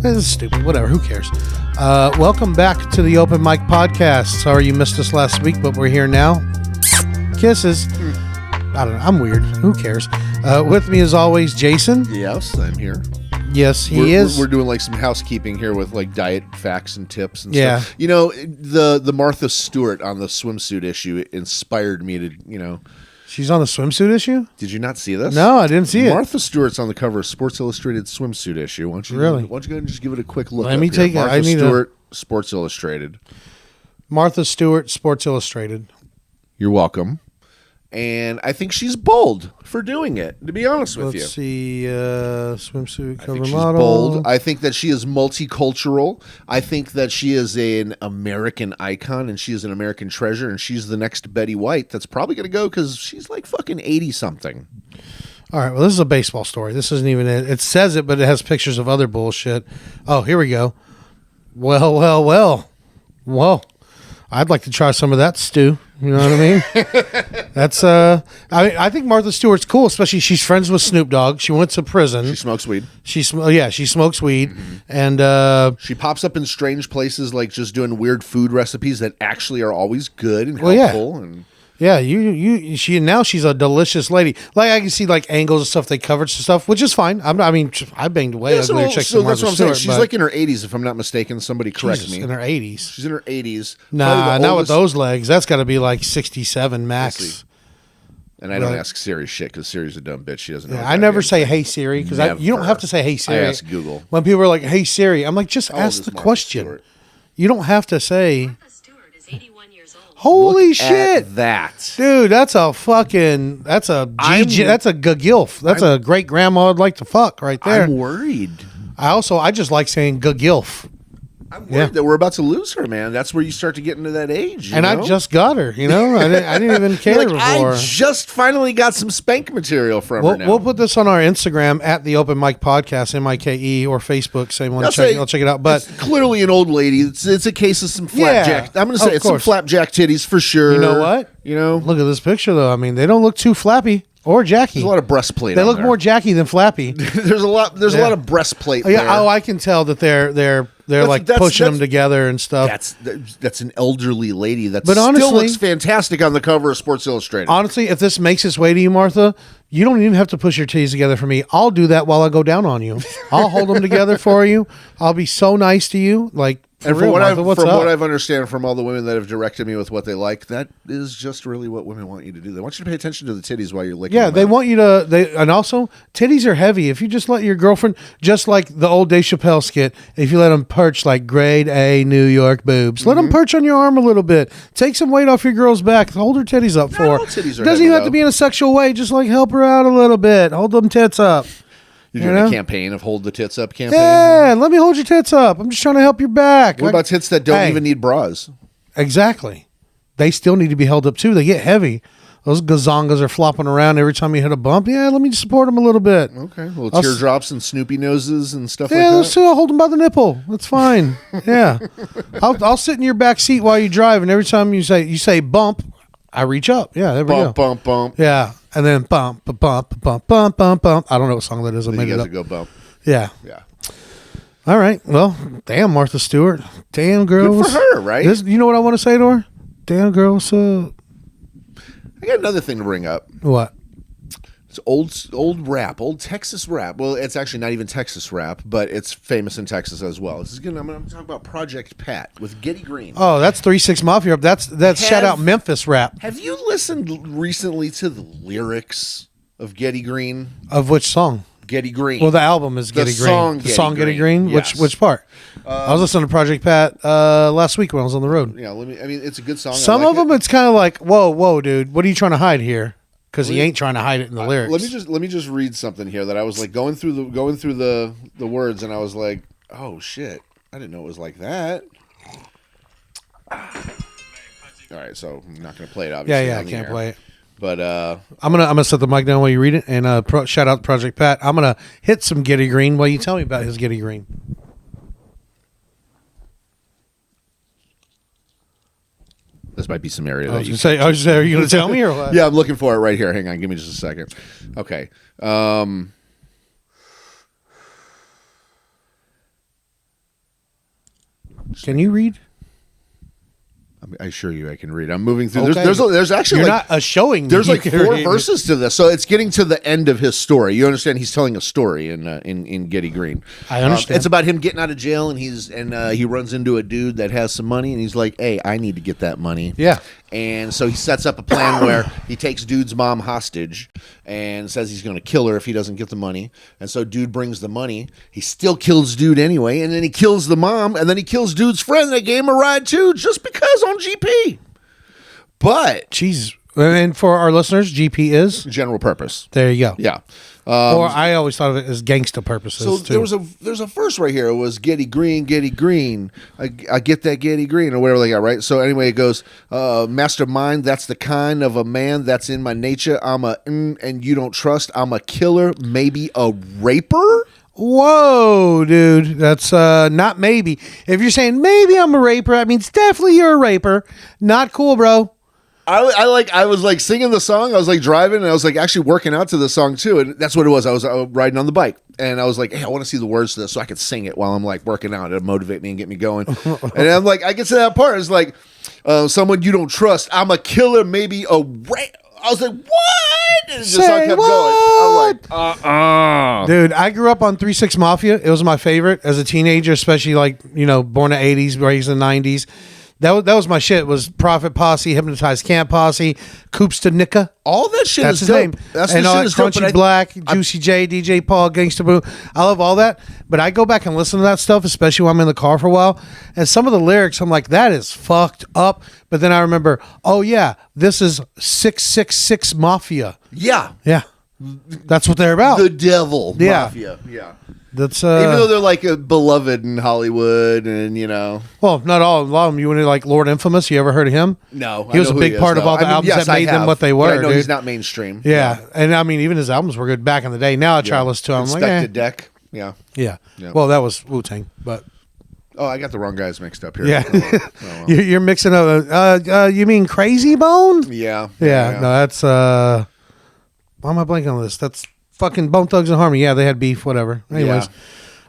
This is stupid. Whatever. Who cares? Welcome back to the Open Mic Podcast. Sorry you missed us last week, but we're here now. Kisses. I don't know. I'm weird. Who cares? With me as always, Jason. Yes, I'm here. Yes, he is. We're doing like some housekeeping here with like diet facts and tips and stuff. You know, the Martha Stewart on the swimsuit issue inspired me to, you know. She's on the swimsuit issue? Did you not see this? No, I didn't see it. Martha Stewart's on the cover of Sports Illustrated swimsuit issue. Why don't you go ahead and just give it a quick look? Let me take it. Martha Stewart, Sports Illustrated. Martha Stewart, Sports Illustrated. You're welcome. And I think she's bold for doing it, to be honest with you. Let's see, swimsuit cover I think she's model. bold. I think that she is multicultural. I think that she is an American icon, and she is an American treasure, and she's the next Betty White that's probably going to go because she's like fucking 80-something. All right, well, this is a baseball story. This isn't even it. It says it, but it has pictures of other bullshit. Oh, here we go. Well. I'd like to try some of that stew. You know what I mean? That's I think Martha Stewart's cool, especially she's friends with Snoop Dogg. She went to prison. She smokes weed. She smokes weed, and she pops up in strange places, like just doing weird food recipes that actually are always good and helpful. And she's a delicious lady. Like I can see like angles and stuff they covered stuff, which is fine. I banged away uglier chicks than Martha Stewart. She's like in her 80s, if I'm not mistaken. Somebody correct me. In her 80s. She's in her 80s. Nah, not with those legs. That's got to be like 67 max. And I don't ask Siri shit because Siri's a dumb bitch. She doesn't know. I never say "Hey Siri" because you don't have to say "Hey Siri." I ask Google. When people are like "Hey Siri," I'm like, just ask the question. Stewart? You don't have to say. Martha Stewart is 81 years old. Holy Look shit! At that, dude, that's a gagilf. That's a great grandma I'd like to fuck right there. I'm worried. I just like saying gagilf. I'm worried that we're about to lose her, man. That's where you start to get into that age. And I just got her, you know? I didn't even care before. I just finally got some spank material from her now. We'll put this on our Instagram at the Open Mic Podcast, MIKE, or Facebook. Same one. I'll check it out. But it's clearly an old lady. It's a case of some flapjack. I'm going to say it's some flapjack titties for sure. You know what? Look at this picture, though. I mean, they don't look too flappy. Or Jackie. There's a lot of breastplate. They look more Jackie than Flappy. There's a lot of breastplate there. Yeah, I can tell that they're like pushing them together and stuff. That's an elderly lady that still looks fantastic on the cover of Sports Illustrated. Honestly, if this makes its way to you, Martha, you don't even have to push your titties together for me. I'll do that while I go down on you. I'll hold them together for you. I'll be so nice to you. Like, and from what I've understood from all the women that have directed me with what they like, that is just really what women want you to do. They want you to pay attention to the titties while you're licking them. They want you to. And also, titties are heavy. If you just let your girlfriend, just like the old Dave Chappelle skit, if you let them perch like grade A New York boobs, let them perch on your arm a little bit. Take some weight off your girl's back. Hold her titties up for her. Doesn't even have to be in a sexual way. Just like help her out a little bit. Hold them tits up. You're doing a campaign of Hold the Tits Up campaign? Yeah, let me hold your tits up. I'm just trying to help your back. What about tits that don't even need bras? Exactly. They still need to be held up too. They get heavy. Those gazongas are flopping around every time you hit a bump. Yeah, let me just support them a little bit. Okay, little teardrops and Snoopy noses and stuff like that. Yeah, I'll hold them by the nipple. That's fine. Yeah, I'll sit in your back seat while you drive, and every time you say bump, I reach up. Yeah, there we go. Bump, bump. Yeah, and then bump, bump, bump, bump, bump, bump. I don't know what song that is. I made it up. Go bump. Yeah. Yeah. All right. Well, damn, Martha Stewart. Damn, girl. Good for her, right? You know what I want to say to her? Damn, girl, what's up? I got another thing to bring up. What? It's old rap, old Texas rap. Well, it's actually not even Texas rap, but it's famous in Texas as well. This is good. I'm going to talk about Project Pat with Getty Green. Oh, that's 3-6 Mafia. That's shout out Memphis rap. Have you listened recently to the lyrics of Getty Green? Of which song? Getty Green. Well, the album is Getty Green. The song Getty Green. Yes. Which part? I was listening to Project Pat last week when I was on the road. Yeah, it's a good song. Some of them, it's kind of like, whoa, dude, what are you trying to hide here? Because he ain't trying to hide it in the lyrics. Let me just read something here that I was like going through the words, and I was like, oh shit, I didn't know it was like that. All right, so I'm not gonna play it. Obviously, yeah, I can't play it. But I'm gonna set the mic down while you read it, and shout out to Project Pat. I'm gonna hit some Getty Green while you tell me about his Getty Green. This might be some area that you say. Are you going to tell me or what? Yeah, I'm looking for it right here. Hang on, give me just a second. Okay. Can you read? I assure you, I can read. I'm moving through. Okay. There's actually You're like not showing. there's you like can 4 read. verses to this, so it's getting to the end of his story. You understand? He's telling a story in Getty Green. I understand. It's about him getting out of jail, and he runs into a dude that has some money, and he's like, "Hey, I need to get that money." Yeah. And so he sets up a plan where he takes dude's mom hostage and says he's going to kill her if he doesn't get the money. And so dude brings the money. He still kills dude anyway, and then he kills the mom, and then he kills dude's friend that gave him a ride too, just because on GP. But Jeez. And for our listeners, GP is general purpose. there. You go. Yeah. Or I always thought of it as gangsta purposes. So too. there's a verse right here. It was Getty Green. I get that Getty Green or whatever they got, right? So anyway, it goes, mastermind, that's the kind of a man that's in my nature. I'm and you don't trust. I'm a killer, maybe a raper. Whoa, dude. That's not maybe. If you're saying maybe I'm a raper, that means definitely you're a raper. Not cool, bro. I was like singing the song. I was like driving, and I was like actually working out to the song too. And that's what it was. I was riding on the bike, and I was like, "Hey, I want to see the words to this so I could sing it while I'm like working out. It'll motivate me and get me going." And I'm like, I get to that part. It's like, someone you don't trust. I'm a killer, maybe a rape. I was like, what? And it just Say kept what? going. I'm like, Dude, I grew up on 3-6 Mafia. It was my favorite as a teenager, especially like, born in the 80s, raised in the 90s. That was my shit. Was Prophet Posse, Hypnotized Camp Posse, Coops to Nicka. all that shit That's is his dope. name. That's and the all shit that is dope. Crunchy Black, Juicy J, DJ Paul, Gangsta Boo. I love all that. But I go back and listen to that stuff, especially when I'm in the car for a while. And some of the lyrics, I'm like, that is fucked up. But then I remember, oh yeah, this is 666 Mafia. Yeah. Yeah. That's what they're about. The devil. Yeah. Mafia. Yeah. That's Even though they're like beloved in Hollywood and, well, not all. A lot of them. You want to like Lord Infamous? You ever heard of him? No. He was a big part of all the albums that made them what they were. But I know dude. he's not mainstream. Yeah. And I mean, even his albums were good back in the day. Now I try to listen to him. I'm like, Inspected Deck. Yeah. yeah. Yeah. Well, that was Wu-Tang, but Oh, I got the wrong guys mixed up here. yeah. Oh, well. You're mixing up. You mean Crazy Bone? Yeah. Yeah. No, that's why am I blanking on this? That's fucking Bone Thugs and Harmony. Yeah, they had beef, whatever. Anyways.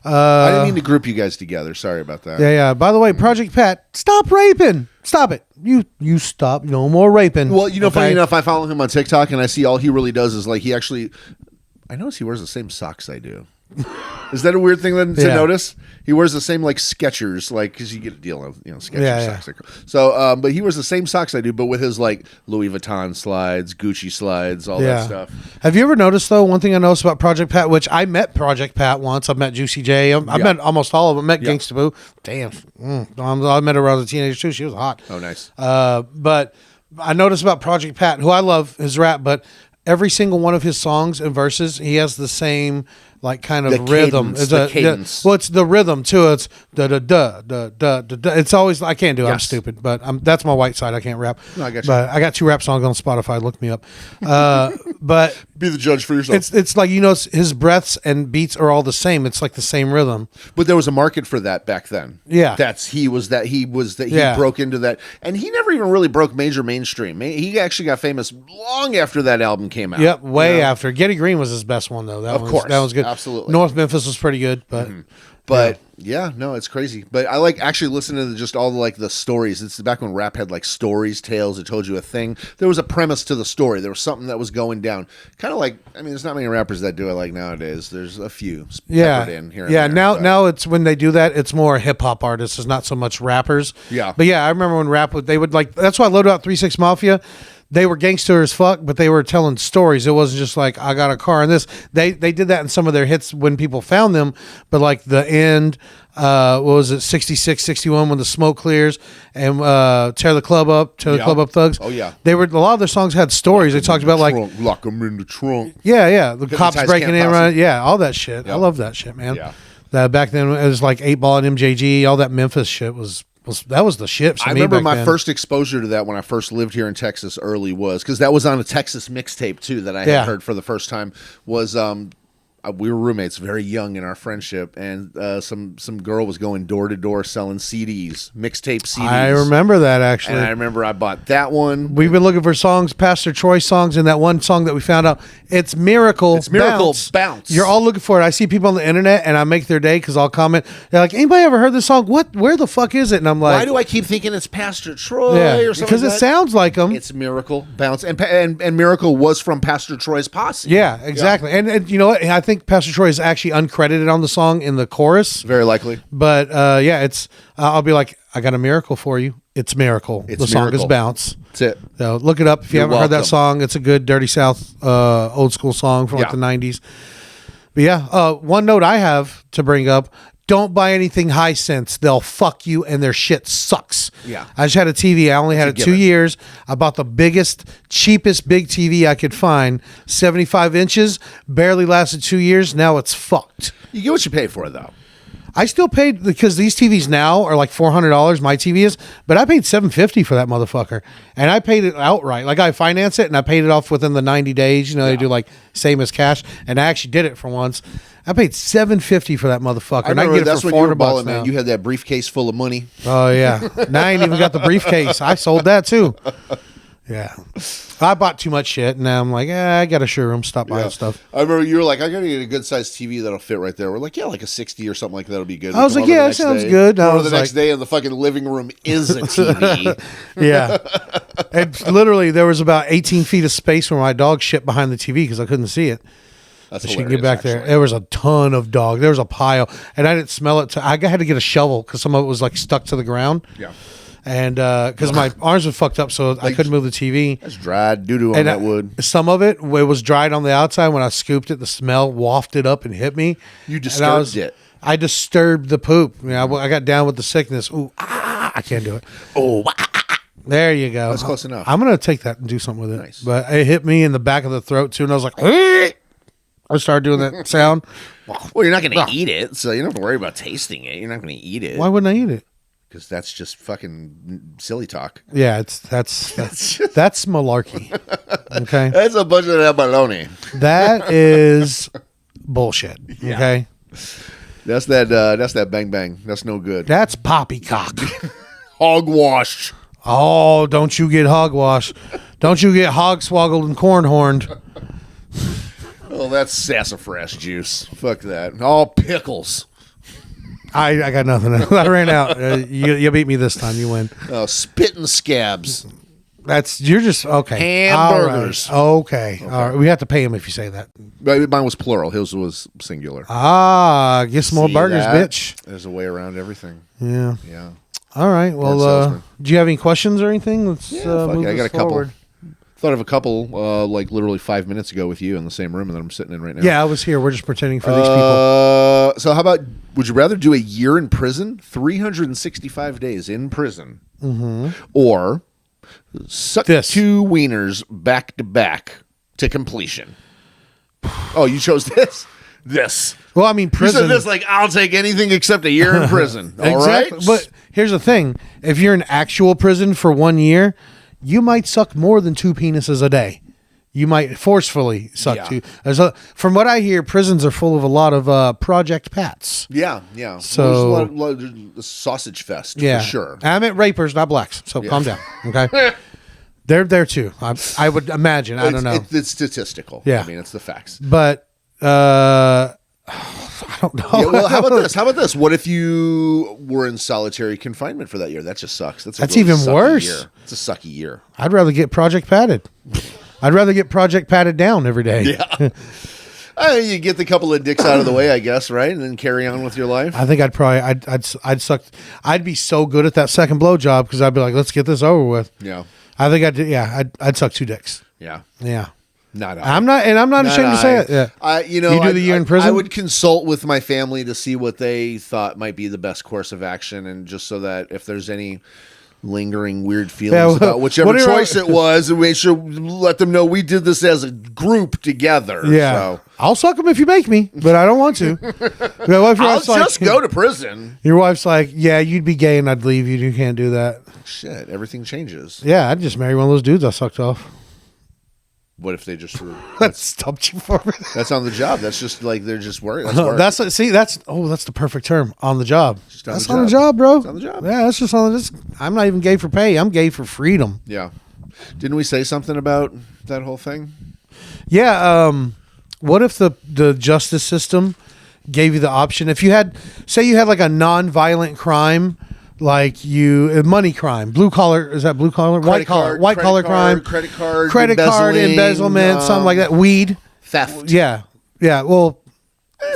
I didn't mean to group you guys together. Sorry about that. Yeah. By the way, Project Pat, stop raping. Stop it. You stop. No more raping. Well, funny okay? enough, I follow him on TikTok, and I see all he really does is like I notice he wears the same socks I do. Is that a weird thing to Yeah. notice? He wears the same like Skechers, like because you get a deal of Skechers Yeah, socks. So, but he wears the same socks I do, but with his like Louis Vuitton slides, Gucci slides, all that stuff. Have you ever noticed though? One thing I noticed about Project Pat, which I met Project Pat once. I met Juicy J. I met almost all of them. Met Gangsta Boo. Damn, I met her when I was a teenager too. She was hot. Oh, nice. But I noticed about Project Pat, who I love his rap, but every single one of his songs and verses, he has the same like kind of rhythm. Cadence. Well, it's the rhythm too. It's da da da da da da. It's always I can't do it. I'm stupid, but that's my white side. I can't rap. No, I got you. But I got 2 rap songs on Spotify. Look me up. But Be the judge for yourself. it's like his breaths and beats are all the same. It's like the same rhythm. But there was a market for that back then. Yeah. He broke into that, and he never even really broke major mainstream. He actually got famous long after that album came out. Yep, way after. Getty Green was his best one though. Of course. That was good. Absolutely. North Memphis was pretty good, but no, it's crazy. But I like actually listening to just all the stories. It's back when rap had like stories, tales. It told you a thing. There was a premise to the story. There was something that was going down. Kind of like, there's not many rappers that do it like nowadays. There's a few. Peppered in here and there, now it's when they do that, it's more hip hop artists. It's not so much rappers. Yeah. But yeah, I remember when they would like. That's why I loaded out 3-6 Mafia. They were gangster as fuck, but they were telling stories. It wasn't just like, I got a car and this. They did that in some of their hits when people found them, but like the end, what was it, 66, 61, when the smoke clears, and tear the club up thugs. Oh, yeah. A lot of their songs had stories. They talked about like, lock them in the trunk. yeah, the cops Hypnotized breaking Camp in, Posse. right? Yeah, all that shit. Yep. I love that shit, man. Yeah. Back then it was like 8 Ball and MJG, all that Memphis shit was the shit. I remember my first exposure to that when I first lived here in Texas early was because that was on a Texas mixtape too that I had heard for the first time was we were roommates, very young in our friendship, and some girl was going door to door selling CDs, mixtape CDs. I remember that, actually. And I remember I bought that one. We've been looking for songs, Pastor Troy songs, and that one song that we found out, it's Miracle. It's Miracle Bounce. You're all looking for it. I see people on the internet, and I make their day because I'll comment. They're like, anybody ever heard this song? What? Where the fuck is it? And I'm like, why do I keep thinking it's Pastor Troy or something? Because like it sounds like him. It's Miracle Bounce, and Miracle was from Pastor Troy's posse. Yeah, exactly. Yeah. And you know what? I think Pastor Troy is actually uncredited on the song in the chorus. Very likely. But yeah, it's. I'll be like, I got a miracle for you. It's Miracle. It's the song Miracle. is Bounce. That's it. So look it up if you You're haven't heard that welcome. song. It's a good Dirty South old school song from like the 90s. But yeah, one note I have to bring up. Don't buy anything high sense. They'll fuck you and their shit sucks. Yeah. I just had a TV. I only had it 2 years. I bought the biggest, cheapest big TV I could find. 75 inches. Barely lasted 2 years. Now it's fucked. You get what you pay for, though. I still paid because these TVs now are like $400. My TV is, but I paid $750 for that motherfucker, and I paid it outright. Like I financed it and I paid it off within the 90 days. You know, they do like same as cash, and I actually did it for once. I paid $750 for that motherfucker, and I can get it that's for when you were $400 balling, now. man. You had that briefcase full of money. Oh yeah, now I ain't even got the briefcase. I sold that too. Yeah, I bought too much shit, and now I'm like, I got a showroom. Stop buying stuff. I remember you were like, I gotta get a good sized TV that'll fit right there. We're like, yeah, like a 60 or something like that'll be good. I was like, yeah, that sounds good. I Or was the next like- day, and the fucking living room is a TV. Yeah, and literally there was about 18 feet of space where my dog shit behind the TV because I couldn't see it. That's She can hilarious, get back there. actually. There was a ton of dog. There was a pile, and I didn't smell it. I had to get a shovel because some of it was like stuck to the ground. Yeah, And because my arms were fucked up, so I couldn't move the TV. that's dried doo doo on And that wood. some of it was dried on the outside. When I scooped it, the smell wafted up and hit me. You And disturbed it. I disturbed the poop. I got down with the sickness. Ooh, I can't do it. Oh, There you go. That's close enough. I'm gonna take that and do something with it. Nice. But it hit me in the back of the throat too, and I was like, I started doing that sound. well, you're not gonna eat it, so you don't have to worry about tasting it. You're not gonna eat it Why wouldn't I eat it? because that's just fucking silly talk. Yeah, that's malarkey. Okay, That's a bunch of that baloney. that is bullshit. Okay, That's that bang bang. That's no good. that's poppycock. Hogwash. Oh, don't you get hogwash. Don't you get hog swoggled and corn horned. Oh, that's sassafras juice. Fuck that. All pickles. I got nothing. I ran out. You beat me this time. You win. Oh, spitting scabs. You're just okay. Hamburgers. All right. Okay. All right. We have to pay him if you say that. Mine was plural. His was singular. Get some more See burgers, that? bitch. There's a way around everything. Yeah. Yeah. All right. Well, salesman. do you have any questions or anything? Let's Fuck move it. I got this a couple. forward. Thought of a couple, like literally 5 minutes ago with you in the same room that I'm sitting in right now. Yeah, I was here. We're just pretending for these people. So how about, would you rather do a year in prison, 365 days in prison, or suck This. 2 wieners back to back to completion? Oh, you chose this? This. Well, I mean, You prison. said this like, I'll take anything except a year in prison. All right? Exactly. But here's the thing: if you're in actual prison for 1 year, you might suck more than 2 penises a day. You might forcefully suck Yeah. 2. From what I hear, prisons are full of a lot of Project Pats. Yeah, yeah. So- There's a lot of sausage fest, Yeah, for sure. I meant rapers, not blacks. So calm down, okay? They're there too. I would imagine. I don't know, It's statistical. Yeah. I mean, it's the facts. but I don't know. Yeah, well, how about this? How about this? What if you were in solitary confinement for that year? That just sucks. That's That's really even sucky worse. Year. It's a sucky year. I'd rather get Project Patted. I'd rather get Project Patted down every day. Yeah. You get the couple of dicks out of the way, I guess, right, and then carry on with your life. I think I'd suck. I'd be so good at that second blow job because I'd be like, let's get this over with. Yeah, I think I'd. Yeah, I'd suck 2 dicks. yeah. Yeah. Not I. I'm not ashamed to say it. Yeah. You You do the year in prison? I would consult with my family to see what they thought might be the best course of action, and just so that if there's any lingering weird feelings about whichever what do you- choice it was, and we should let them know we did this as a group together. Yeah. So I'll suck them if you make me, but I don't want to. My wife, your I'll wife's like, just go to prison. Your wife's like, yeah, you'd be gay and I'd leave you. You can't do that. Shit, everything changes. Yeah, I'd just marry one of those dudes I sucked off. What if they just were? That stumped you for me. That's on the job. That's just like they're just working. That's work. That's the perfect term. On the job. on That's the on the job. job, bro. It's on the job. Yeah, that's just on this. I'm not even gay for pay. I'm gay for freedom. Yeah. Didn't we say something about that whole thing? Yeah. What if the justice system gave you the option? If you had, say, you had like a non-violent crime, like money crime, blue collar, is that blue collar? White collar crime, credit card, embezzlement, something like that. Weed, theft. Yeah. Well,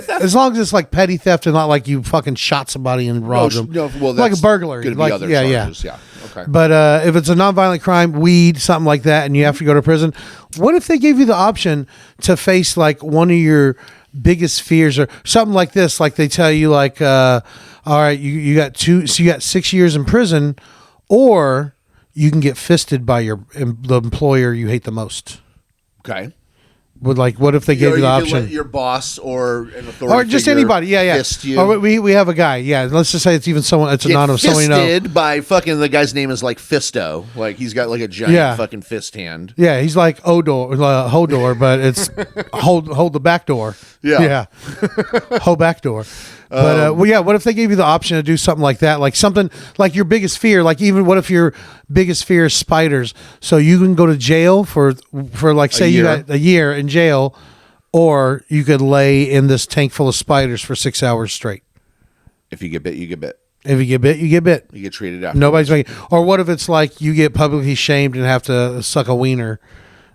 as long as it's like petty theft and not like you fucking shot somebody and robbed them. No, well, like a that's burglary. gonna be Like, other yeah. charges. Yeah. Okay. But if it's a nonviolent crime, weed, something like that, and you have to go to prison, what if they gave you the option to face like one of your biggest fears or something like this? Like they tell you, like, all right, you got 6 years in prison, or you can get fisted by the employer you hate the most. Okay. Would like, what if they gave you the option? Let your boss or an authority Or just figure anybody, yeah. fist you. Or we have a guy, yeah. Let's just say it's even someone. It's anonymous. Get Someone you know. fisted by fucking the guy's name is like Fisto. Like he's got like a giant fucking fist hand. Yeah, he's like Hodor, but it's hold the back door. Yeah. Hold back door. But what if they gave you the option to do something like that, like something like your biggest fear, like even what if your biggest fear is spiders, so you can go to jail for like say you got a year in jail, or you could lay in this tank full of spiders for 6 hours straight. If you get bit, you get bit. If you get bit, you get bit. You get treated after. Nobody's making. Or what if it's like you get publicly shamed and have to suck a wiener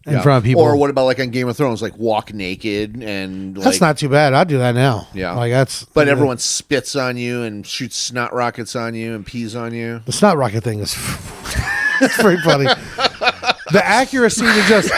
in front of people? Or what about like on Game of Thrones, like walk naked and like, that's not too bad. I'd do that now. Yeah, like that's. But everyone spits on you and shoots snot rockets on you and pees on you. The snot rocket thing is it's very funny. The accuracy to just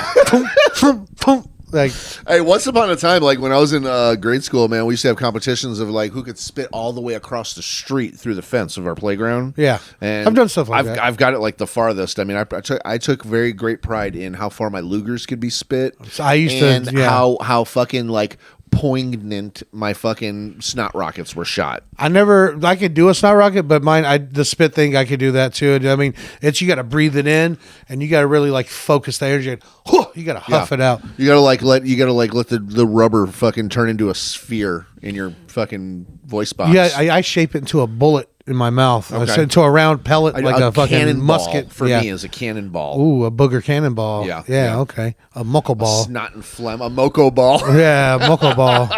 like. Hey, once upon a time, like when I was in grade school, man, we used to have competitions of like who could spit all the way across the street through the fence of our playground. Yeah, and I've done stuff like that. I've got it like the farthest. I mean, I took very great pride in how far my Lugers could be spit. I used and to, yeah. how fucking like poignant my fucking snot rockets were shot. I could do a snot rocket, but the spit thing, I could do that too. I mean, you got to breathe it in and you got to really like focus the energy. You got to huff it out. You got to let the rubber fucking turn into a sphere in your fucking voice box. Yeah, I shape it into a bullet in my mouth. Okay. I into a round pellet, like a fucking musket. For me is a cannonball. Ooh, a booger cannonball. Yeah. Okay. A muckle ball. Snot and phlegm. A moco ball. Yeah, muckle ball.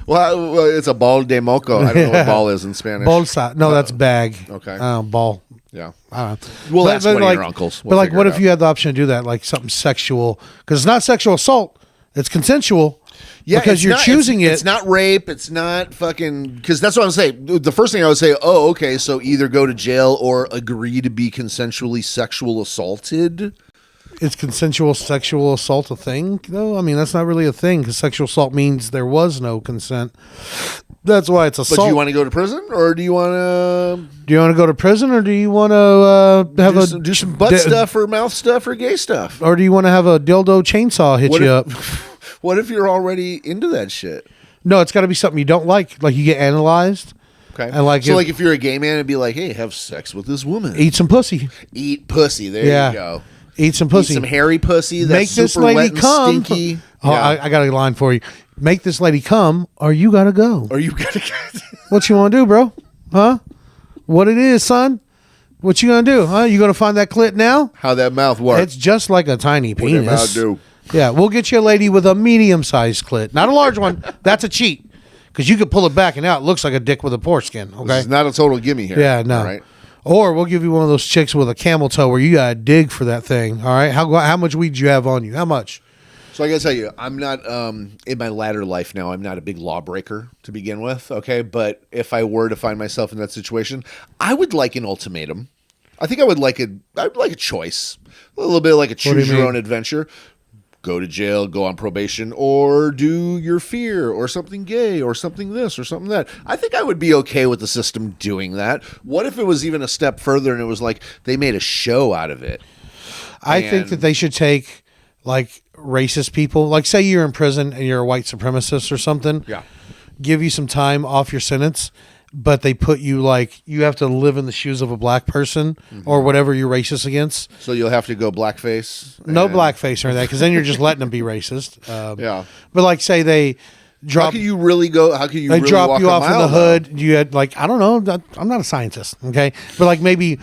Well, it's a ball de moco. I don't know what ball is in Spanish. Bolsa. No, that's bag. Okay. Ball. Yeah. I don't know. We'll ask one of your uncles. But like, what if you had the option to do that? Like something sexual? Because it's not sexual assault. It's consensual. Yeah, because you're choosing it. It's not rape. It's not fucking. Because that's what I'm saying. The first thing I would say, okay, so either go to jail or agree to be consensually sexual assaulted. Is consensual sexual assault a thing, though? I mean, that's not really a thing because sexual assault means there was no consent. That's why it's assault. But do you want to go to prison, or do you want to? Do you want to go to prison, or do you want to have do some butt stuff or mouth stuff or gay stuff, or do you want to have a dildo chainsaw hit you up? What if you're already into that shit? No, it's got to be something you don't like. Like you get analyzed. Okay. And like so, if you're a gay man, it'd be like, hey, have sex with this woman. Eat some pussy. Eat pussy. There you go. Eat some pussy. Eat some hairy pussy. That's Make this super lady wet and come. Stinky. Oh, yeah. I got a line for you. Make this lady come, or you gotta go. Or you gotta go. What you want to do, bro? Huh? What it is, son? What you gonna do? Huh? You gonna find that clit now? How that mouth works? It's just like a tiny penis. What that do? Yeah, we'll get you a lady with a medium-sized clit, not a large one. That's a cheat because you could pull it back and out. It looks like a dick with a foreskin. Okay, this is not a total gimme here. Yeah, no. All right. Or we'll give you one of those chicks with a camel toe where you gotta dig for that thing. All right, how much weed do you have on you? How much? So I gotta tell you, I'm not in my latter life now. I'm not a big lawbreaker to begin with. Okay, but if I were to find myself in that situation, I would like an ultimatum. I think I would like a choice, a little bit like a choose your own adventure. Go to jail, go on probation, or do your fear, or something gay, or something this, or something that. I think I would be okay with the system doing that. What if it was even a step further and it was like they made a show out of it? I think that they should take like racist people, like say you're in prison and you're a white supremacist or something. Yeah. Give you some time off your sentence, but they put you like you have to live in the shoes of a black person or whatever you're racist against. So you'll have to go blackface. No and- blackface or anything, because then you're just letting them be racist. Yeah. But like, say they drop. How can you really go? How can you? They really drop walk you a off in mile, the though? hood. You had like, I don't know. I'm not a scientist, okay? But like maybe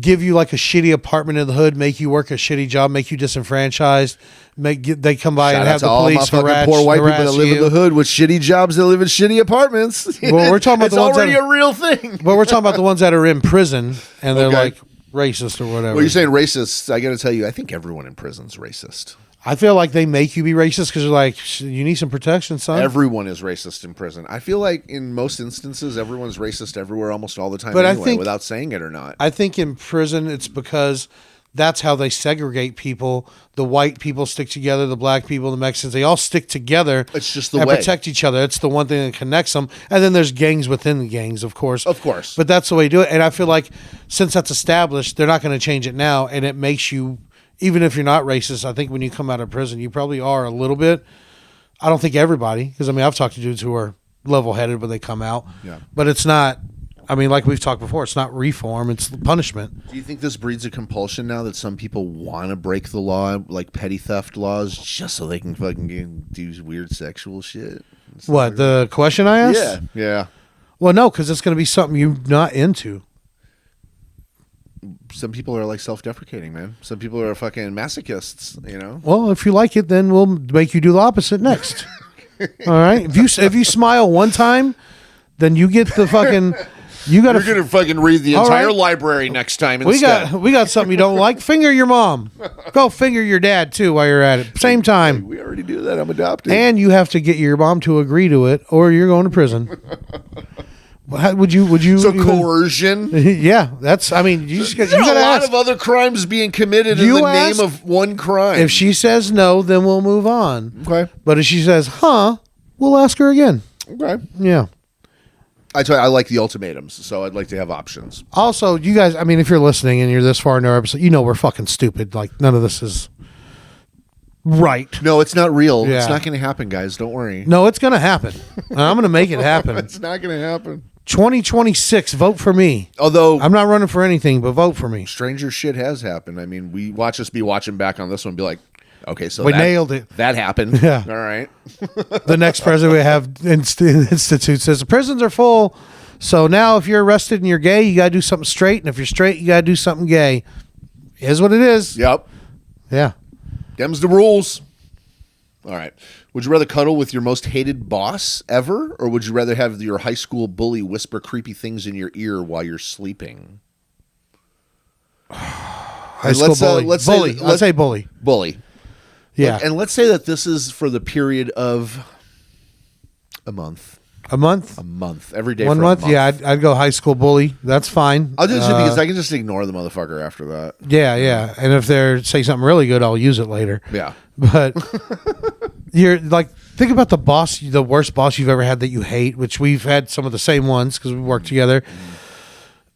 give you like a shitty apartment in the hood, make you work a shitty job, make you disenfranchised. They come by Shout and out have to the all police my fucking harass, poor white people harass that live in you. the hood with shitty jobs that live in shitty apartments. Well, we're talking about it's the ones already that- a real thing. But we're talking about the ones that are in prison and they're Okay. like racist or whatever. Well, you're saying racist. I got to tell you, I think everyone in prison's racist. I feel like they make you be racist because they're like, you need some protection, son. Everyone is racist in prison. I feel like in most instances, everyone's racist everywhere, almost all the time. But I anyway, think- without saying it or not. I think in prison it's because that's how they segregate people. The white people stick together, the black people, the Mexicans, they all stick together. It's just the and way. protect each other. It's the one thing that connects them. And then there's gangs within the gangs, of course. Of course. But that's the way you do it. And I feel like since that's established, they're not going to change it now. And it makes you, even if you're not racist, I think when you come out of prison, you probably are a little bit. I don't think everybody, because I mean, I've talked to dudes who are level-headed when they come out. Yeah. But it's not, I mean, like we've talked before, it's not reform, it's punishment. Do you think this breeds a compulsion now that some people want to break the law, like petty theft laws, just so they can fucking do weird sexual shit? What, the question I asked? Yeah. Yeah. Well, no, because it's going to be something you're not into. Some people are like self-deprecating, man. Some people are fucking masochists, you know? Well, if you like it, then we'll make you do the opposite next. All right? If you smile one time, then you get the fucking... You got You're going to fucking read the All entire right. library next time We instead. got something you don't like. Finger your mom. Go finger your dad too while you're at it. Same time. We already do that. I'm adopted. And you have to get your mom to agree to it, or you're going to prison. How, would you? so even- coercion. Yeah, that's. I mean, you just got There's to a lot ask. of other crimes being committed in You the ask- name of one crime. If she says no, then we'll move on. Okay. But if she says, "Huh," we'll ask her again. Okay. Yeah. I like the ultimatums, so I'd like to have options. Also, you guys, I mean, if you're listening and you're this far in our episode, you know we're fucking stupid. Like, none of this is right. No, it's not real. Yeah. It's not going to happen, guys. Don't worry. No, it's going to happen. And I'm going to make it happen. It's not going to happen. 2026, vote for me. Although I'm not running for anything, but vote for me. stranger shit has happened. I mean, we watch us be watching back on this one and be like, okay, so We that, nailed it. That happened. Yeah. All right. The next president we have institute says the prisons are full. So now if you're arrested and you're gay, you got to do something straight. And if you're straight, you got to do something gay. Is what it is. Yep. Yeah. Them's the rules. All right. Would you rather cuddle with your most hated boss ever, or would you rather have your high school bully whisper creepy things in your ear while you're sleeping? High school let's, bully. let's say- bully. let's- I'd say bully. Bully. Yeah. And let's say that this is for the period of a month. A month? A month. Every day 1 for month? a month. Yeah, I'd go high school bully. That's fine. I'll do this because I can just ignore the motherfucker after that. Yeah, yeah. And if they say something really good, I'll use it later. Yeah. But you're like, think about the boss, the worst boss you've ever had that you hate, which we've had some of the same ones because we work together.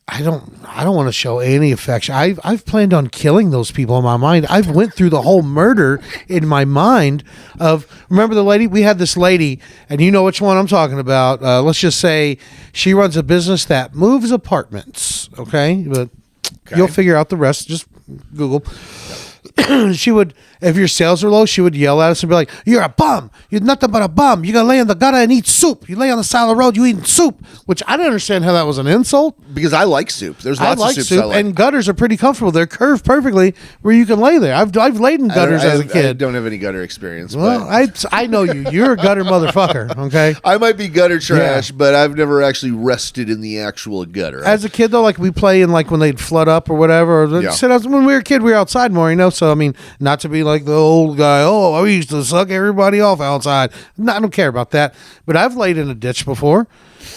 I don't want to show any affection. I've planned on killing those people in my mind. I've went through the whole murder in my mind of, remember the lady? We had this lady, and you know which one I'm talking about. Let's just say she runs a business that moves apartments. Okay. But you'll figure out the rest. Just Google. She would, if your sales are low, she would yell at us and be like, "You're a bum. You're nothing but a bum. You're going to lay in the gutter and eat soup. You lay on the side of the road, you eating soup," which I didn't understand how that was an insult. Because I like soup. There's I lots like of soups soup, I like. and gutters are pretty comfortable. They're curved perfectly where you can lay there. I've laid in gutters as a I kid. don't have any gutter experience. Well, but I know you. You're a gutter motherfucker, okay? I might be gutter trash, but I've never actually rested in the actual gutter. As a kid, though, like we play in like when they'd flood up or whatever. Or Yeah. when we were a kid, we were outside more, you know? So, I mean, not to be like the old guy, oh, I used to suck everybody off outside. No, I don't care about that. But I've laid in a ditch before,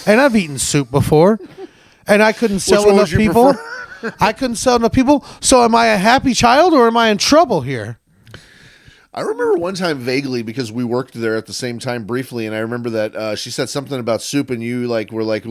and I've eaten soup before, and I couldn't sell one enough would you people. I couldn't sell enough people. So am I a happy child or am I in trouble here? I remember one time vaguely because we worked there at the same time briefly, and I remember that she said something about soup, and you like were like,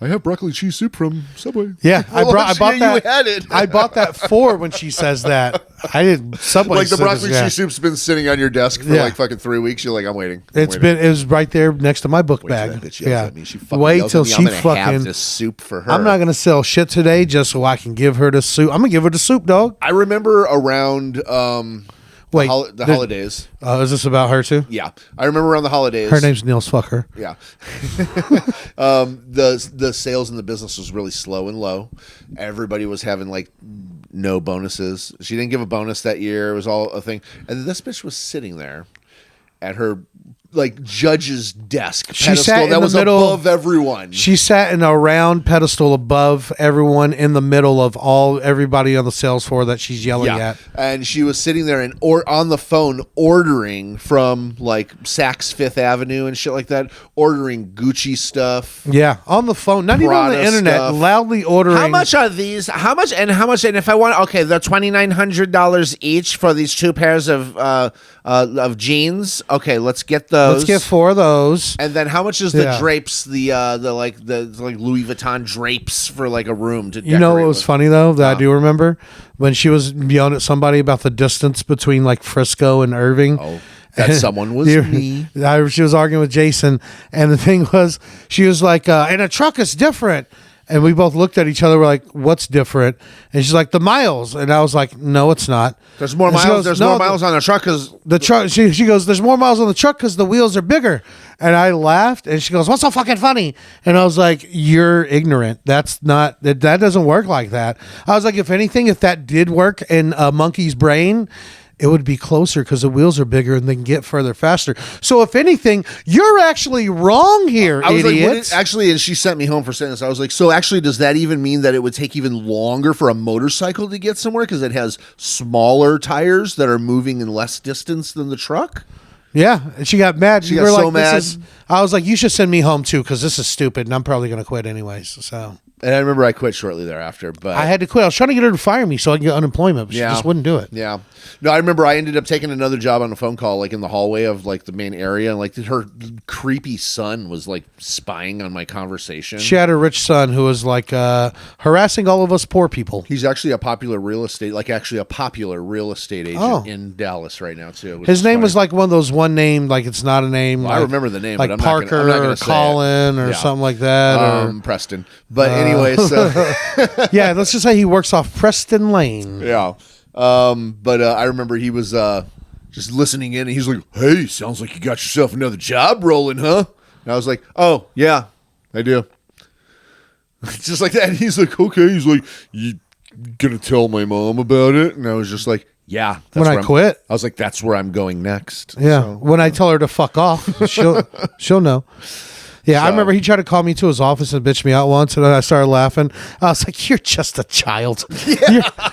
I have broccoli cheese soup from Subway. Yeah, I bought that. You had it. I bought that for when she says that. I did Subway. Like the said broccoli this, yeah. cheese soup's been sitting on your desk for Yeah. like fucking 3 weeks. You're like, I'm waiting. It was right there next to my book Wait till bag. that bitch yells at me. She fucking Wait yells till at me. she I'm gonna have fucking. this soup for her. I'm not gonna sell shit today just so I can give her the soup. I'm gonna give her the soup, dog. I remember around Wait, the holidays. Is this about her too? Yeah, I remember around the holidays. Her name's Niels. Fuck her. Yeah. The sales in the business was really slow and low. Everybody was having like no bonuses. She didn't give a bonus that year. It was all a thing. And this bitch was sitting there at her like judge's desk She pedestal sat in that the was middle- above everyone. She sat in a round pedestal above everyone, in the middle of everybody on the sales floor that she's yelling at. And she was sitting there and on the phone ordering from like Saks Fifth Avenue and shit like that, ordering Gucci stuff. Yeah, on the phone, not even on the Prada internet, stuff. loudly ordering. How much are these? How much? And if I want, okay, they're $2,900 each for these 2 pairs of jeans. Okay, let's get those. Let's get 4 of those. And then how much is the Yeah. drapes? The Louis Vuitton drapes for like a room to. You know what decorate was with? funny though that I do remember when she was yelling at somebody about the distance between like Frisco and Irving. Oh, that someone was me. She was arguing with Jason, and the thing was, she was like, "And a truck is different." And we both looked at each other. We're like, "What's different?" And she's like, "The miles." And I was like, "No, it's not. There's more And she miles. goes, There's "No, more miles on the truck because the truck." She goes, "There's more miles on the truck because the wheels are bigger." And I laughed, and she goes, "What's so fucking funny?" And I was like, "You're ignorant. That's not that doesn't work like that." I was like, "If anything, if that did work in a monkey's brain, it would be closer because the wheels are bigger and they can get further faster." So if anything, you're actually wrong here, I was like, idiots. actually, and she sent me home for saying this. I was like, so actually, does that even mean that it would take even longer for a motorcycle to get somewhere because it has smaller tires that are moving in less distance than the truck? Yeah, and she got mad. She We got were so like, mad. I was like, "You should send me home too because this is stupid, and I'm probably going to quit anyways." So And I remember I quit shortly thereafter, but I had to quit. I was trying to get her to fire me so I could get unemployment, but she just wouldn't do it. Yeah. No, I remember I ended up taking another job on a phone call, like in the hallway of like the main area, and like her creepy son was like spying on my conversation. She had a rich son who was like harassing all of us poor people. He's actually a popular real estate agent Oh. in Dallas right now too. which His is name funny. was like one of those one name, like it's not a name. Well, I like- remember the name, like but I'm Parker not gonna or say it. Colin or Yeah. something like that. Preston. But anyway, so Yeah, let's just say he works off Preston Lane. yeah. But I remember he was just listening in, and he's like, "Hey, sounds like you got yourself another job rolling, huh?" And I was like, "Oh yeah, I do." Just like that. And he's like, "Okay." He's like, "You gonna tell my mom about it?" And I was just like, "Yeah." That's When I where I'm- quit? I was like, "That's where I'm going next." Yeah, So- when I tell her to fuck off, she'll know. Yeah, I remember he tried to call me to his office and bitch me out once, and I started laughing. I was like, "You're just a child.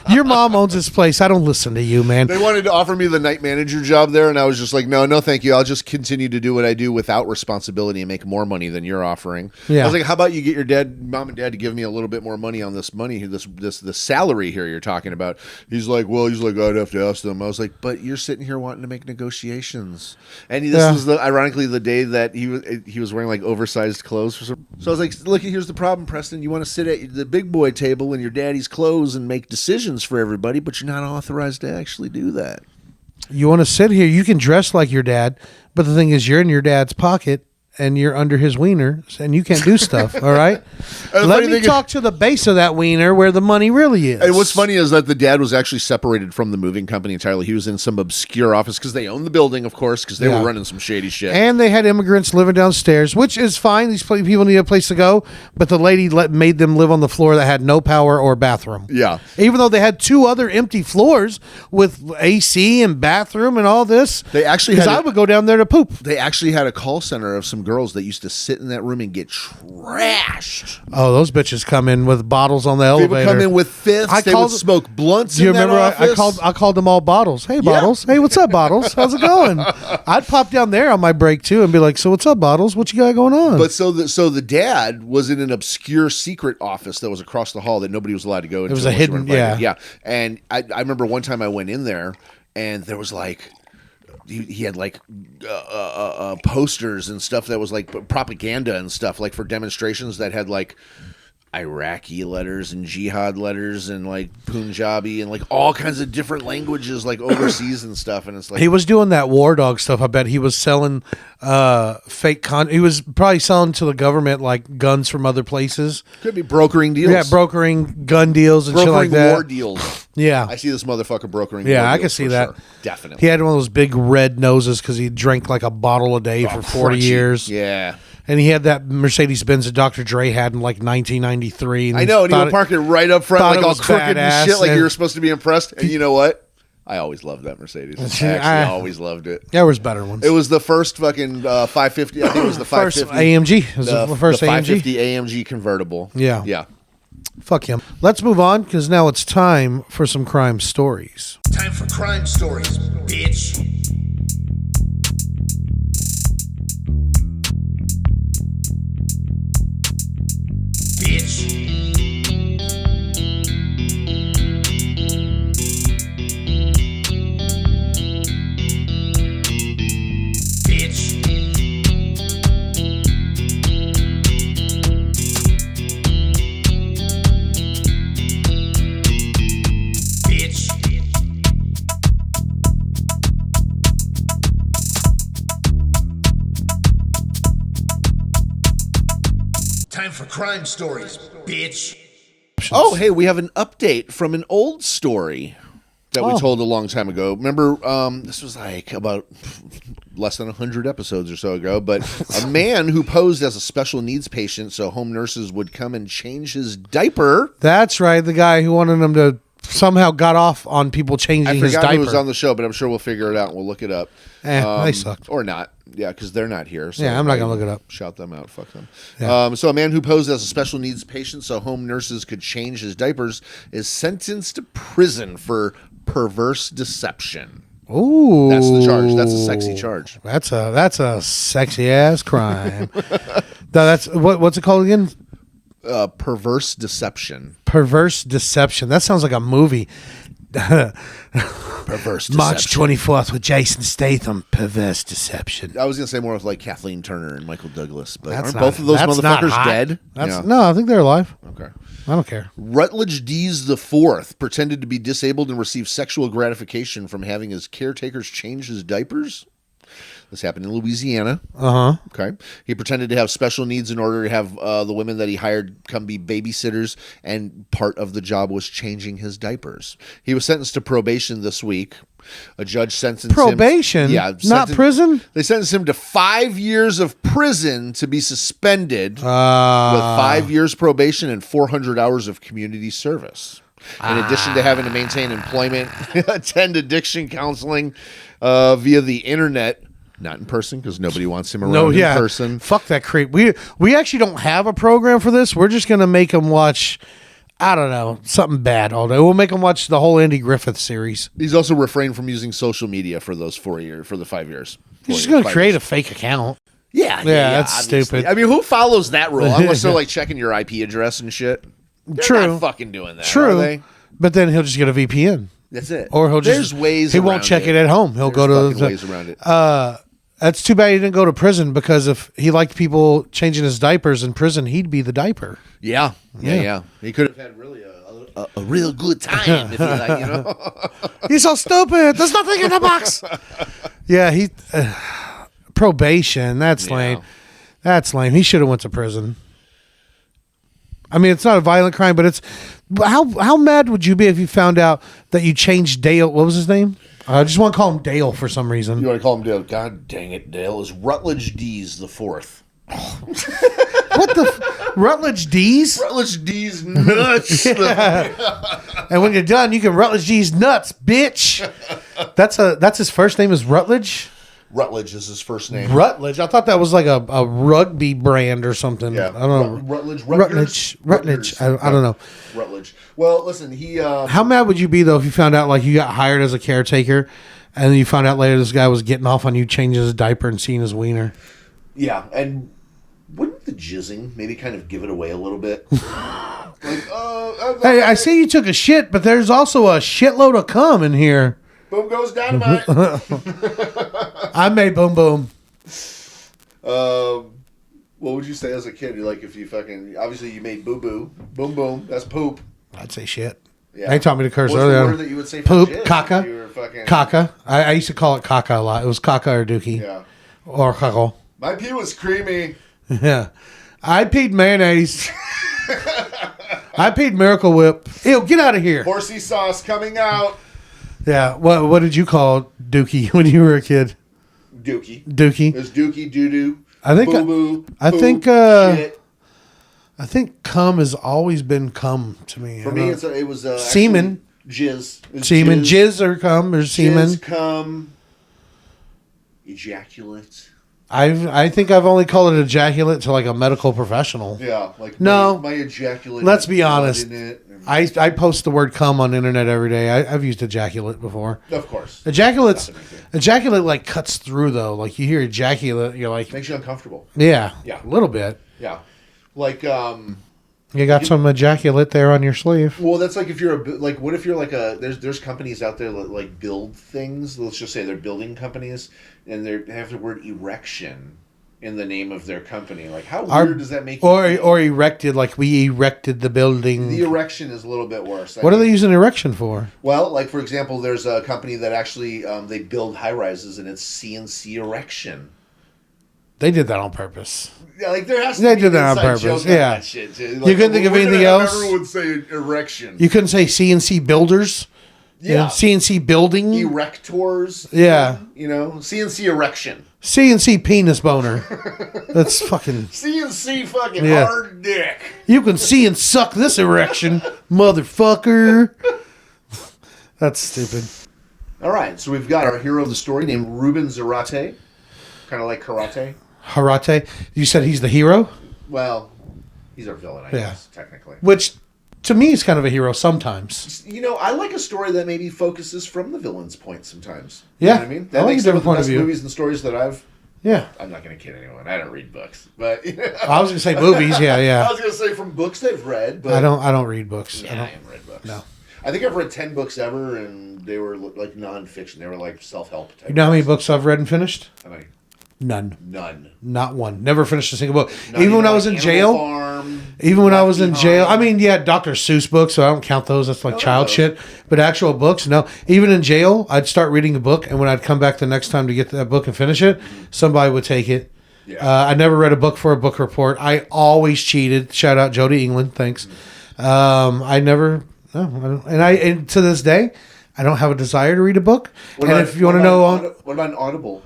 Your mom owns this place. I don't listen to you, man." They wanted to offer me the night manager job there, and I was just like, no, thank you. I'll just continue to do what I do without responsibility and make more money than you're offering. Yeah. I was like, how about you get your mom and dad to give me a little bit more money on this money, this salary here you're talking about? He's like, I'd have to ask them. I was like, but you're sitting here wanting to make negotiations, and this was ironically the day that he was wearing like oversized clothes for some. So I was like, look, here's the problem, Preston. You want to sit at the big boy table in your daddy's clothes and make decisions for everybody, but you're not authorized to actually do that. You want to sit here, you can dress like your dad, but the thing is, you're in your dad's pocket and you're under his wiener, and you can't do stuff. All right, the let funny me thing is- talk to the base of that wiener where the money really is. And what's funny is that the dad was actually separated from the moving company entirely. He was in some obscure office because they owned the building, of course, because they Yeah. were running some shady shit. And they had immigrants living downstairs, which is fine. These people need a place to go. But the lady made them live on the floor that had no power or bathroom. Yeah. Even though they had 2 other empty floors with AC and bathroom and all this. They actually Because had I would go down there to poop. They actually had a call center of some girls that used to sit in that room and get trashed. Oh, those bitches come in with bottles on the They elevator. would come in with fifths. I They called- would smoke blunts. Do you in that remember? office. I called them all Bottles. Hey, Bottles. Hey, what's up, Bottles? How's it going? I'd pop down there on my break too and be like, "So what's up, Bottles? What you got going on?" But so the dad was in an obscure secret office that was across the hall that nobody was allowed to go into. was a unless you were hidden- invited. yeah. And I remember one time I went in there and there was like he had like posters and stuff that was like propaganda and stuff like for demonstrations that had like Iraqi letters and jihad letters and like Punjabi and like all kinds of different languages like overseas and stuff. And it's like He was doing that war dog stuff. I bet he was selling fake he was probably selling to the government like guns from other places. could be brokering deals. Yeah, brokering gun deals and shit like that. War deals. Yeah. I see this motherfucker brokering. Yeah, war I deals can see for that. sure. Definitely. He had one of those big red noses because he drank like a bottle a day for 40 Crunchy. years. Yeah. And he had that Mercedes Benz that Dr. Dre had in like 1993. I know, and he thought would park it right up front, thought like it all was crooked badass, and shit, like and- you were supposed to be impressed. And you know what? I always loved that Mercedes. I actually always loved it. There was better ones. It was the first fucking 550. I think it was the first 550. AMG. It was the first the AMG. 550 AMG convertible. Yeah. Yeah. Fuck him. Let's move on because now it's time for some crime stories. Time for crime stories, bitch. Bitch. Bitch. Bitch. Time for crime stories, bitch. Oh, hey, we have an update from an old story that we told a long time ago. Remember, this was like about less than 100 episodes or so ago, but a man who posed as a special needs patient so home nurses would come and change his diaper. That's right. The guy who wanted him to somehow got off on people changing I his forgot diaper. who was on the show, but I'm sure we'll figure it out and we'll look it up. They sucked. Or not. Yeah, because they're not here. So Yeah, I'm not gonna look it up. Shout them out. Fuck them. Yeah. So a man who posed as a special needs patient so home nurses could change his diapers is sentenced to prison for perverse deception. Ooh, That's the charge. That's a sexy charge. That's a sexy ass crime. No, that's what's it called again? Perverse deception. Perverse deception. That sounds like a movie. Perverse deception. March 24th with Jason Statham. Perverse deception. I was going to say more of like Kathleen Turner and Michael Douglas, but That's aren't not- both of those that's not motherfuckers hot. dead? That's Yeah. no, I think they're alive. Okay. I don't care. Rutledge Dees the Fourth pretended to be disabled and received sexual gratification from having his caretakers change his diapers. This happened in Louisiana. Uh huh. Okay. He pretended to have special needs in order to have the women that he hired come be babysitters, and part of the job was changing his diapers. He was sentenced to probation this week. A judge sentenced Probation? him. Yeah. Not prison? They sentenced him to 5 years of prison to be suspended with 5 years probation and 400 hours of community service. In addition to having to maintain employment, attend addiction counseling via the internet. Not in person because nobody wants him around in person. Fuck that creep. We actually don't have a program for this. We're just gonna make him watch. I don't know, something bad all day. We'll make him watch the whole Andy Griffith series. He's also refrained from using social media for those 4 years, for the 5 years. He's just gonna create a fake account. Yeah, that's obviously. stupid. I mean, who follows that rule unless they're like checking your IP address and shit? They're True. not fucking doing that. True, Are they? but then he'll just get a VPN, That's it. or he'll just There's ways. he won't around check it at home. He'll go There's to fucking ways around it. That's too bad he didn't go to prison because if he liked people changing his diapers in prison, he'd be the diaper. Yeah. He could have had really a real good time if he like, you know. He's so stupid. There's nothing in the box. Yeah, he probation. That's lame. That's lame. He should have went to prison. I mean, it's not a violent crime, but it's how mad would you be if you found out that you changed Dale? What was his name? I just want to call him Dale for some reason. You want to call him Dale? God dang it, Dale is Rutledge Dees the Fourth. What the Rutledge D's? Rutledge Dees nuts. And when you're done, you can Rutledge D's nuts, bitch. That's his first name is Rutledge. Rutledge is his first name. Rutledge. I thought that was like a rugby brand or something. Yeah, I don't know. Rutledge. Rutledge. I don't know. Rutledge. Well, listen, he. How mad would you be though if you found out like you got hired as a caretaker, and then you found out later this guy was getting off on you changing his diaper and seeing his wiener? Yeah, and wouldn't the jizzing maybe kind of give it away a little bit? Hey, I see you took a shit, but there's also a shitload of cum in here. Boom goes dynamite. I made boom boom. What would you say as a kid? You like if you fucking obviously you made boo boo, boom boom. That's poop. I'd say shit. Yeah. They taught me to curse What's earlier. the word that you would say for Poop, jizz if caca, you were fucking- caca. I used to call it caca a lot. It was caca or dookie. Yeah. Or caco. My pee was creamy. Yeah. I peed mayonnaise. I peed Miracle Whip. Ew, get out of here. Horsey sauce coming out. Yeah. What did you call dookie when you were a kid? Dookie. Dookie. There's dookie, doo doo. I think boo boo. I poop, think shit. I think cum has always been cum to me. For me, it was semen. actually jizz. It was Semen, jizz or cum or semen. Jizz, cum, ejaculate. I think I've only called it ejaculate to like a medical professional. Yeah, like No. my ejaculate. Let's had be blood honest. in it, and- I post the word cum on the internet every day. I've used ejaculate before. of course, Ejaculate Definitely. like cuts through though. Like you hear ejaculate, you're like, Makes you uncomfortable. yeah, Yeah. a little bit. Yeah, like You got some ejaculate there on your sleeve. well, that's like if you're like, what if you're like there's companies out there that like build things. Let's just say they're building companies, and they have the word erection in the name of their company. Like, how weird does that make you feel? Or erected, like we erected the building. The erection is a little bit worse. What are they using erection for? Well, like for example, there's a company that actually they build high rises, and it's CNC erection. They did that on purpose. Yeah, like there has to They be did an that on inside purpose, joke on yeah. that shit, too. You couldn't think of we're gonna anything have else? Everyone say erection. You couldn't say CNC builders. Yeah. CNC building. Erectors. Yeah. You know, CNC erection. CNC penis boner. That's fucking. CNC fucking Yeah. hard dick. You can see and suck this erection, motherfucker. That's stupid. All right, so we've got our hero of the story named Ruben Zarate. Kind of like karate. Harate. You said he's the hero? Well, he's our villain, I guess, technically. Which, to me, is kind of a hero sometimes. You know, I like a story that maybe focuses from the villain's point sometimes. Yeah. You know what I mean? I like makes a some different of the point of best view. movies and stories that I've... Yeah. I'm not going to kid anyone. I don't read books. But I was going to say movies. Yeah, I yeah. was going to say from books I've read, but... I don't read books. Yeah, I haven't read books. No. I think I've read 10 books ever, and they were like nonfiction. They were like self-help type. You know how many books I've read and finished? I'm like, None. none. Not one. Never finished a single book. Not Even when I like was in Animal jail. Farm, Even when I Left was in Behind. jail, I mean, yeah, Dr. Seuss books, so I don't count those. That's like child those. shit. But actual books, no. Even in jail, I'd start reading a book, and when I'd come back the next time to get that book and finish it, somebody would take it. Yeah. I never read a book for a book report. I always cheated. Shout out Jody England. Thanks. I never, no, I don't, and to this day, I don't have a desire to read a book. What And about- if you want to what know, about what about an Audible?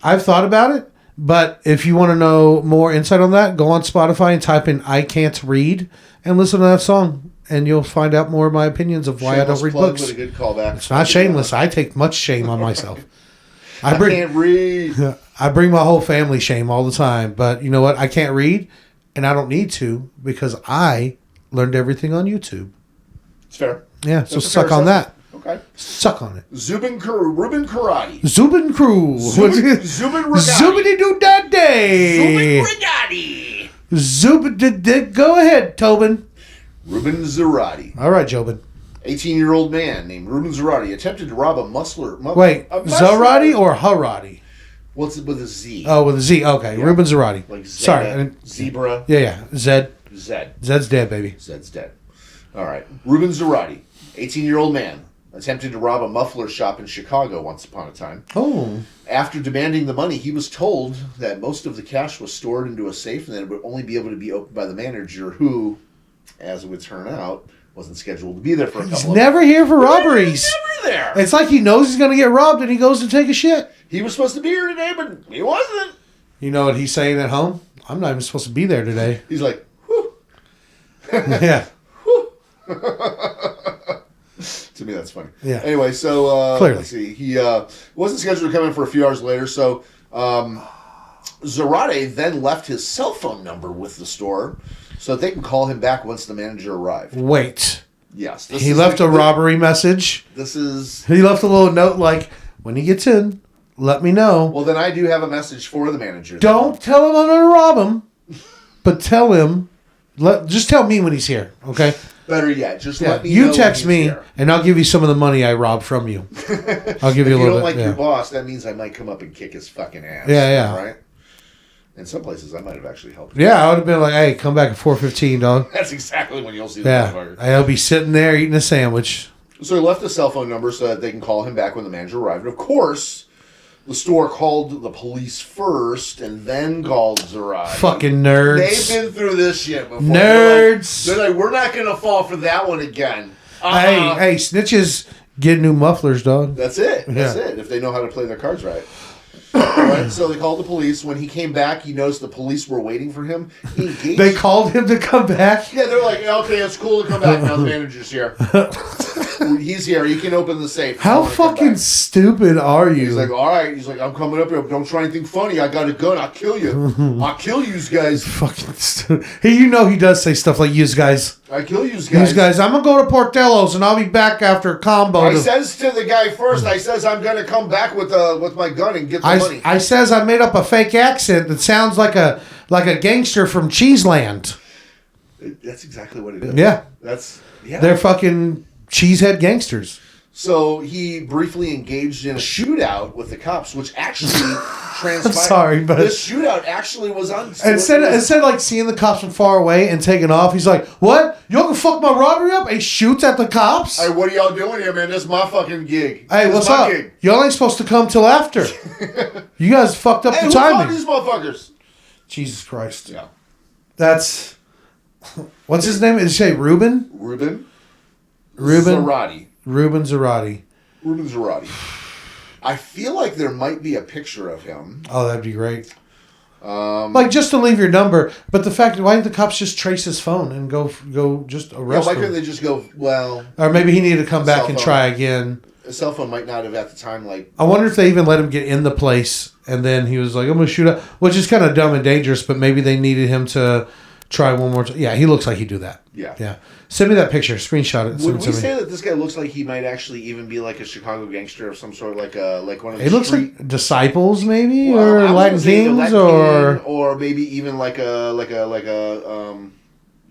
I've thought about it, but if you want to know more insight on that, go on Spotify and type in "I Can't Read" and listen to that song, and you'll find out more of my opinions of why I don't Shameless read plug, books. But a good callback. It's not shameless. I take much shame on myself. I I can't read. I bring my whole family shame all the time, but you know what? I can't read, and I don't need to because I learned everything on YouTube. It's fair. Yeah, so That's a suck fair on that. assessment. Okay. Suck on it. Ruben Karate. Zubin Crew. Zubin Rigati. Zubidi doo da Ruben day. Rigati. Zubidi. Go ahead, Tobin. Ruben Zarate. All right, Jobin. 18-year-old man named Ruben Zarate attempted to rob a muscler. Wait, a Zarati or Harati? What's it with a Z? Oh, with a Z. Okay, Yeah. Ruben Zarati. Like Zeta, Sorry. I didn't- Zebra. Yeah. Zed. Zed. Zed's dead, baby. Zed's dead. All right. Ruben Zarate, 18-year-old man, attempted to rob a muffler shop in Chicago once upon a time. Oh. After demanding the money, he was told that most of the cash was stored into a safe and that it would only be able to be opened by the manager who, as it would turn out, wasn't scheduled to be there for a He's couple of never here for robberies. Never there. It's like he knows he's going to get robbed and he goes to take a shit. He was supposed to be here today, but he wasn't. You know what he's saying at home? I'm not even supposed to be there today. He's like, whew. Yeah. To me, that's funny. Yeah. Anyway, so Clearly. let's see. He wasn't scheduled to come in for a few hours later, so Zarate then left his cell phone number with the store so that they can call him back once the manager arrived. Wait. Yes. He left a robbery message. This is... He left a little note like, when he gets in, let me know. Well, then I do have a message for the manager. Don't tell him I'm going to rob him, but tell him Just tell me when he's here, okay? Better yet, just Yeah. let me know. You text when me, he's here. and I'll give you some of the money I robbed from you. I'll give you a If you little don't bit. like yeah. your boss, that means I might come up and kick his fucking ass. Yeah, yeah. Right? In some places, I might have actually helped. Yeah, I would have been like, hey, come back at 4:15, dog. That's exactly when you'll see the Yeah, motherfucker. I'll be sitting there eating a sandwich. So he left the cell phone number so that they can call him back when the manager arrived. And of course, the store called the police first and then called Zerai. Fucking nerds. They've been through this shit before. Nerds. They're like, we're not going to fall for that one again. Hey, snitches get new mufflers, dog. That's it. That's Yeah. it. If they know how to play their cards right. Right? So they called the police. When he came back, he noticed the police were waiting for him. He engaged. They called him to come back. Yeah, they're like, okay, it's cool to come back now. The manager's here. He's here. He can open the safe. I How wanna come fucking back. stupid are you? He's like, all right. He's like, I'm coming up here. Don't try anything funny. I got a gun. I'll kill you. I'll kill you guys. fucking stupid. Hey, he does say stuff like, "Use guys, I kill you guys. use guys." I'm gonna go to Portillo's and I'll be back after a combo. I says to the guy first. I says I'm gonna come back with my gun and get the money. I says I made up a fake accent that sounds like a gangster from Cheeseland. That's exactly what it is. Yeah. Yeah. They're fucking cheesehead gangsters. So he briefly engaged in a shootout with the cops, which actually transpired. sorry, but- this shootout actually was on. Instead of like seeing the cops from far away and taking off, he's like, "What? Y'all gonna fuck my robbery up?" And he shoots at the cops. Hey, what are y'all doing here, man? This is my fucking gig. Hey, This what's is my up? gig. Y'all ain't supposed to come till after. You guys fucked up Hey, the who called timing. these motherfuckers? Jesus Christ. Yeah. That's what's his name? Did you say Ruben? Ruben Ruben Zarate. Ruben Zarate. Ruben Zarate. I feel like there might be a picture of him. Oh, that'd be great. Like just to leave your number, but the fact why didn't the cops just trace his phone and go just Yeah, arrest why him? couldn't they just go, well, Or maybe he needed to come back Cell and phone. try again. a cell phone might not have at the time, like, I wonder if they even let him get in the place, and then he was like, "I'm going to shoot up," which is kind of dumb and dangerous. But maybe they needed him to try one more time. Yeah, he looks like he'd do that. yeah. Send me that picture. Screenshot it. Would Send it we to me. say that this guy looks like he might actually even be like a Chicago gangster of some sort, like one of the It looks street... like Disciples, maybe, Well, or I Latin wouldn't say either Kings, Latin or King, or maybe even like a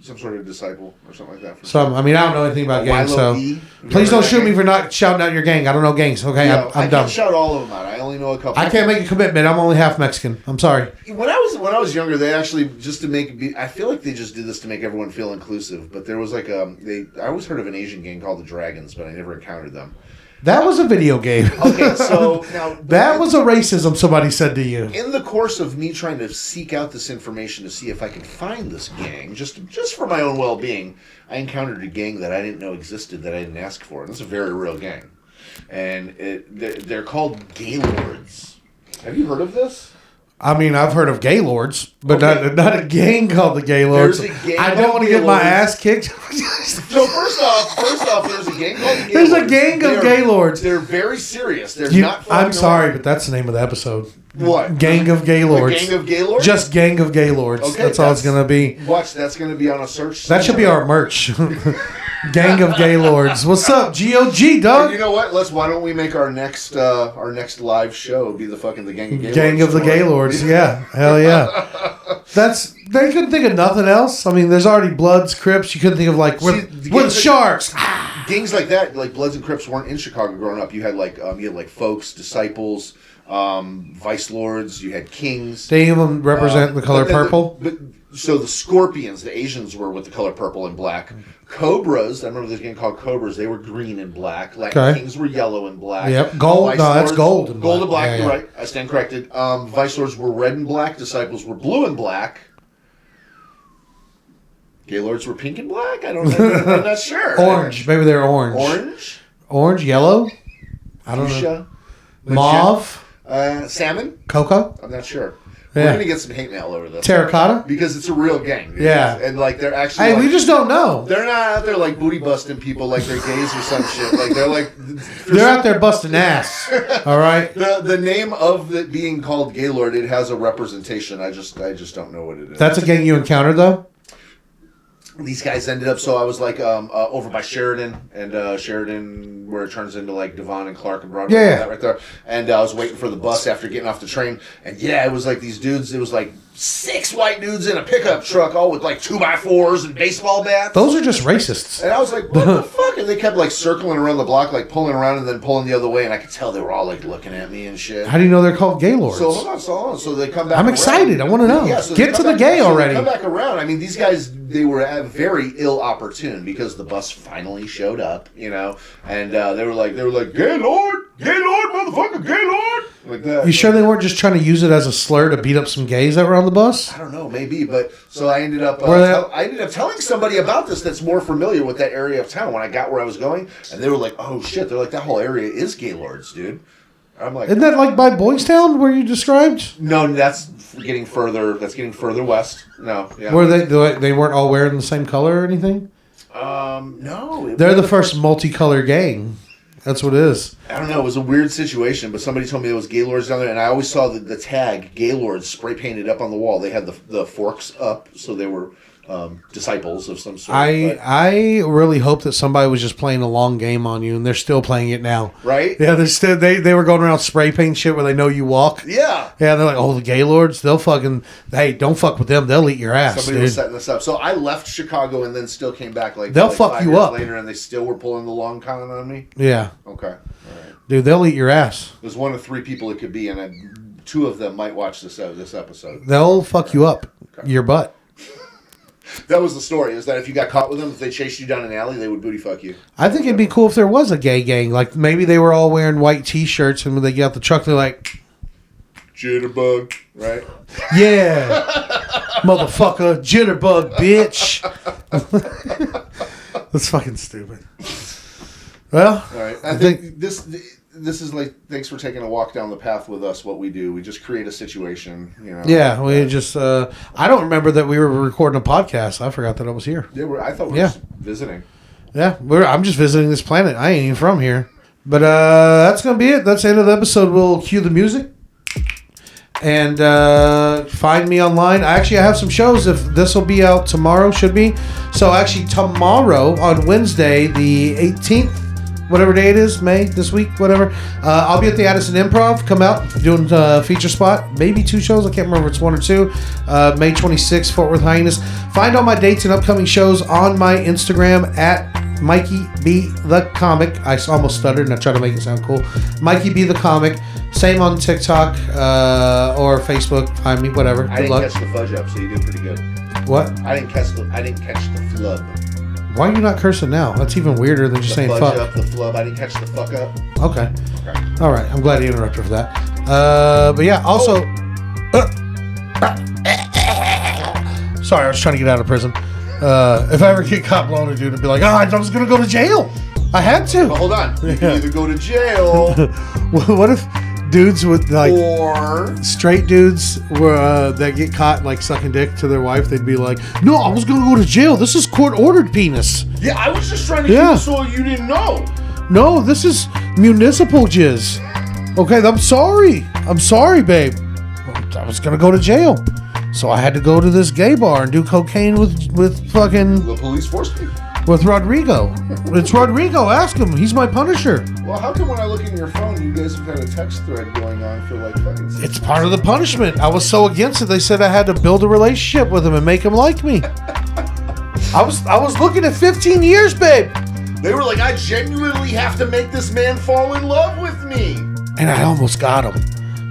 some sort of disciple or something like that. For some. I mean, I don't know anything about gangs, Wilo so E. Have you please heard don't of that shoot me gang? for not shouting out your gang. I don't know gangs. Okay, Yeah, I'm I dumb. can't shout all of them out. I only know a couple. I can't make a commitment. I'm only half Mexican. I'm sorry. When I was younger, they actually just to make. I feel like they just did this to make everyone feel inclusive. But there was like I always heard of an Asian gang called the Dragons, but I never encountered them. That was a video game. Okay, so now That was a racism somebody said to you. in the course of me trying to seek out this information to see if I could find this gang, just for my own well-being, I encountered a gang that I didn't know existed that I didn't ask for, and it's a very real gang, and they're called Gaylords. Have you heard of this? I mean, I've heard of Gaylords, but Okay. not a gang called the Gaylords. There's a gang I don't called want to get my Gaylords. ass kicked. So first off, there's a gang called the Gaylords. There's a gang of Gaylords. They're very serious. They're You- not. I'm fucking sorry, around. but that's the name of the episode. What? Gang of Gaylords. The gang of Gaylords. Just Gang of Gaylords. Okay, that's all it's going to be. Watch, that's going to be on a search. That should be our merch. Gang of Gaylords. What's up, GOG, And dog? you know what? Why don't we make our next live show be the fucking the gang of Gaylords? Gang of the Gaylords. Yeah. Hell yeah. They couldn't think of nothing else. I mean, there's already Bloods, Crips. You couldn't think of like, we're the the gangs sharks. Gangs like that, like Bloods and Crips, weren't in Chicago growing up. You had like Folks, Disciples, Vice Lords. You had Kings. They even represent the color But then purple. So the Scorpions, the Asians, were with the color purple and black. Cobras, I remember this game called Cobras. They were green and black. Latin Okay. Kings were yellow and black. Yep. Gold. Vice No, that's Lords- gold and Gold and black. black. Yeah, You're yeah. right. I stand corrected. Vice Lords were red and black. Disciples were blue and black. Gaylords were pink and black. I don't know. I'm not sure. Orange. Maybe they're orange. Orange. Orange, yellow. I don't know. Fuchsia. Mauve. Salmon. Cocoa. I'm not sure. Yeah. We're gonna get some hate mail over this. Terracotta. Because it's a real gang. Yeah. And like they're actually. Hey, like, we just don't know. They're not out there like booty busting people like they're gays or some shit. Like they're like. They're out there busting ass. All right. The name of it being called Gaylord, it has a representation. I just don't know what it is. That's a gang you encountered, though? These guys ended up. So I was like over by Sheridan and Sheridan, where it turns into like Devon and Clark and Broadway. Yeah. That right there. And I was waiting for the bus after getting off the train. And yeah, it was like these dudes. It was like 6 white dudes in a pickup truck, all with like 2x4s and baseball bats. Those are just racists. And I was like, what the fuck? And they kept like circling around the block, like pulling around and then pulling the other way. And I could tell they were all like looking at me and shit. How do you know they're called Gaylords? So hold on. So they come back. I'm excited. I want to know. Yeah, so Get to the gay already. They come back around. I mean, these guys, they were very ill opportune because the bus finally showed up, you know, and they were like, Gaylord, motherfucker, Gaylord. Like that. You sure they weren't just trying to use it as a slur to beat up some gays that were on the bus? I don't know, maybe, but so I ended up telling somebody about this that's more familiar with that area of town when I got where I was going, and they were like, "Oh shit!" They're like, "That whole area is Gaylords, dude." I'm like, isn't that like by Boys Town where you described? No, that's getting further. That's getting further west. No, yeah. Were they weren't all wearing the same color or anything? No. They're the first multicolored gang. That's what it is. I don't know. It was a weird situation, but somebody told me there was Gaylords down there, and I always saw the tag Gaylords spray painted up on the wall. They had the forks up, so they were disciples of some sort. I really hope that somebody was just playing a long game on you, and they're still playing it now. Right? Yeah, they were going around spray paint shit where they know you walk. Yeah. Yeah, they're like, oh, the Gaylords, they'll fucking, hey, don't fuck with them. They'll eat your ass, Somebody dude. was setting this up. So I left Chicago and then still came back They'll fuck 5 you years up later, and they still were pulling the long con on me. Yeah. Okay. All right. Dude, they'll eat your ass. There's 1 of 3 people it could be, and 2 of them might watch this episode. They'll fuck you up. Okay. Your butt. That was the story, is that if you got caught with them, if they chased you down an alley, they would booty fuck you. I think it'd be cool if there was a gay gang. Like, maybe they were all wearing white T-shirts, and when they get out the truck, they're like... Jitterbug, right? Yeah. Motherfucker. Jitterbug, bitch. That's fucking stupid. Well, all right. I think this is like, thanks for taking a walk down the path with us. What we do, we just create a situation, you know. Yeah, we just. I don't remember that we were recording a podcast. I forgot that I was here. Yeah, I thought we were just visiting. Yeah, I'm just visiting this planet. I ain't even from here. But that's gonna be it. That's the end of the episode. We'll cue the music and find me online. I have some shows. If this will be out tomorrow, should be. So actually, tomorrow on Wednesday, the 18th. Whatever day it is, May, this week, whatever. I'll be at the Addison Improv. Come out, doing feature spot. Maybe 2 shows. I can't remember if it's 1 or 2. May 26th, Fort Worth Hyenas. Find all my dates and upcoming shows on my Instagram at Mikey B the Comic. I almost stuttered and I tried to make it sound cool. Mikey B the Comic. Same on TikTok or Facebook. Find me, whatever. I didn't catch the fudge up, so you did pretty good. What? I didn't catch the flub. Why are you not cursing now? That's even weirder than just saying fudge fuck. Up, the flub. I didn't catch the fuck up. Okay. All right. I'm glad you interrupted for that. But yeah, also. Sorry, I was trying to get out of prison. If I ever get caught blowing a dude, I'd be like, I was going to go to jail. I had to. But hold on. You can either go to jail. What if dudes with like or straight dudes were that get caught like sucking dick to their wife? They'd be like, no, I was going to go to jail. This is court ordered penis. Yeah, I was just trying to keep it so you didn't know. No, this is municipal jizz. Okay, I'm sorry, babe. I was gonna go to jail, so I had to go to this gay bar and do cocaine with fucking. The police forced me. With Rodrigo. It's Rodrigo. Ask him. He's my Punisher. Well, how come when I look in your phone, you guys have had a text thread going on for like fucking 6 It's part of the punishment. I was so against it. They said I had to build a relationship with him and make him like me. I was looking at 15 years, babe. They were like, I genuinely have to make this man fall in love with me. And I almost got him.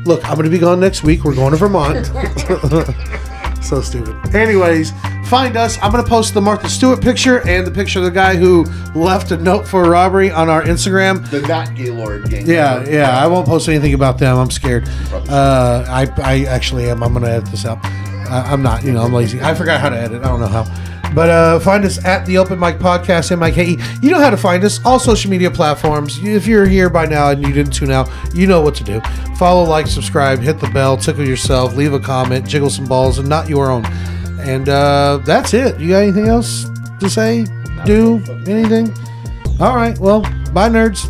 Look, I'm going to be gone next week. We're going to Vermont. So stupid. Anyways, find us. I'm going to post the Martha Stewart picture and the picture of the guy who left a note for a robbery on our Instagram. The not Gaylord gang. Yeah. I won't post anything about them. I'm scared. I actually am. I'm going to edit this out. I'm not. I'm lazy. I forgot how to edit. I don't know how. But find us at the Open Mic Podcast, MIKE. You know how to find us. All social media platforms. If you're here by now and you didn't tune out, you know what to do. Follow, like, subscribe, hit the bell, tickle yourself, leave a comment, jiggle some balls, and not your own. And that's it. You got anything else to say? Do anything? All right. Well, bye, nerds.